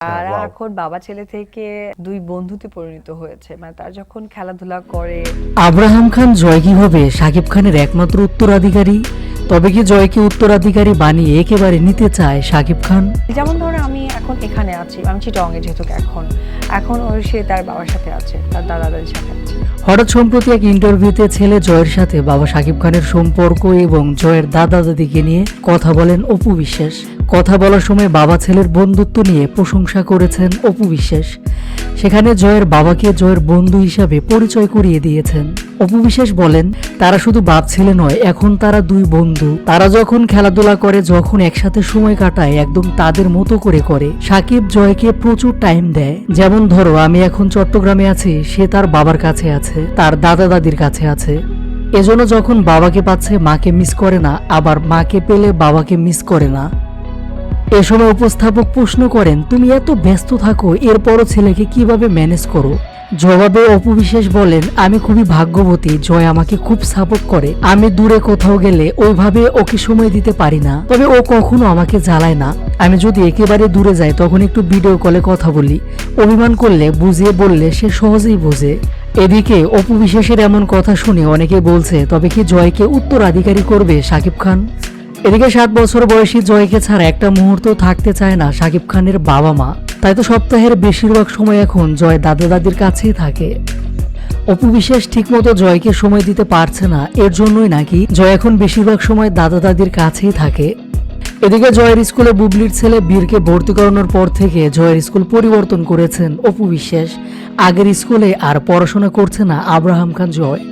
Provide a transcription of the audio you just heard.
তারা ওয়াও! এখন বাবা ছেলে থেকে দুই বন্ধুতে পরিণত হয়েছে, মানে তারা যখন খেলাধুলা করে। আব্রাহাম খান জয় কি হবে শাকিব খানের একমাত্র উত্তরাধিকারী? তবে কি জয়কে উত্তরাধিকারী বানিয়ে একেবারে নিতে চায় শাকিব খান? যেমন ধরো আমি এখন এখানে আছি, আমি চিটংয়ে যেহেতু এখন সে তার বাবার সাথে আছে, তার দাদা দাদির সাথে আছে। হঠাৎ সম্প্রতি এক ইন্টারভিউতে ছেলে জয়ের সাথে বাবা শাকিব খানের সম্পর্ক এবং জয়ের দাদা দাদিকে নিয়ে কথা বলেন অপু বিশ্বাস। কথা বলার সময় বাবা ছেলের বন্ধুত্ব নিয়ে প্রশংসা করেছেন অপু বিশ্বাস। সেখানে জয়ের বাবাকে জয়ের বন্ধু হিসাবে পরিচয় করিয়ে দিয়েছেন। অপু বিশ্বাস বলেন, তারা শুধু বাপ ছেলে নয়, এখন তারা দুই বন্ধু। তারা যখন খেলাধুলা করে, যখন একসাথে সময় কাটায়, একদম তাদের মতো করে। সাকিব জয়কে প্রচুর টাইম দেয়। যেমন ধরো আমি এখন চট্টগ্রামে আছি, সে তার বাবার কাছে আছে, তার দাদা দাদির কাছে আছে। এজন্য যখন বাবাকে পাচ্ছে মাকে মিস করে না, আবার মাকে পেলে বাবাকে মিস করে না। এ সময় উপস্থাপক প্রশ্ন করেন, তুমি এত ব্যস্ত থাকো, এরপরও ছেলেকে কিভাবে ম্যানেজ করো? জবাবে অপু বিশ্বাস বলেন, আমি খুবই ভাগ্যবতী, জয় আমাকে খুব সাপোর্ট করে। আমি দূরে কোথাও গেলে ওইভাবে ওকে সময় দিতে পারি না, তবে ও কখনো আমাকে জ্বালায় না। আমি যদি একেবারে দূরে যাই তখন একটু ভিডিও কলে কথা বলি। অভিমান করলে বুঝিয়ে বললে সে সহজেই বোঝে। এদিকে অপু বিশ্বাসের এমন কথা শুনে অনেকে বলছে, তবে কি জয়কে উত্তরাধিকারী করবে শাকিব খান? এদিকে 7 বছর বয়সী জয়কে ছাড়া একটা মুহূর্ত থাকতে চায় না শাকিব খানের বাবা মা। তাই তো সপ্তাহের বেশিরভাগ সময় এখন জয় দাদা দাদির কাছেই থাকে। অপু বিশ্বাস ঠিকমতো জয়কে সময় দিতে পারছে না, এর জন্যই নাকি জয় এখন বেশিরভাগ সময় দাদা দাদির কাছেই থাকে। এদিকে জয়ের স্কুলে বুবলির ছেলে বীরকে ভর্তি করানোর পর থেকে জয়ের স্কুল পরিবর্তন করেছেন অপু বিশ্বাস। আগের স্কুলে আর পড়াশোনা করছে না আব্রাহাম খান জয়।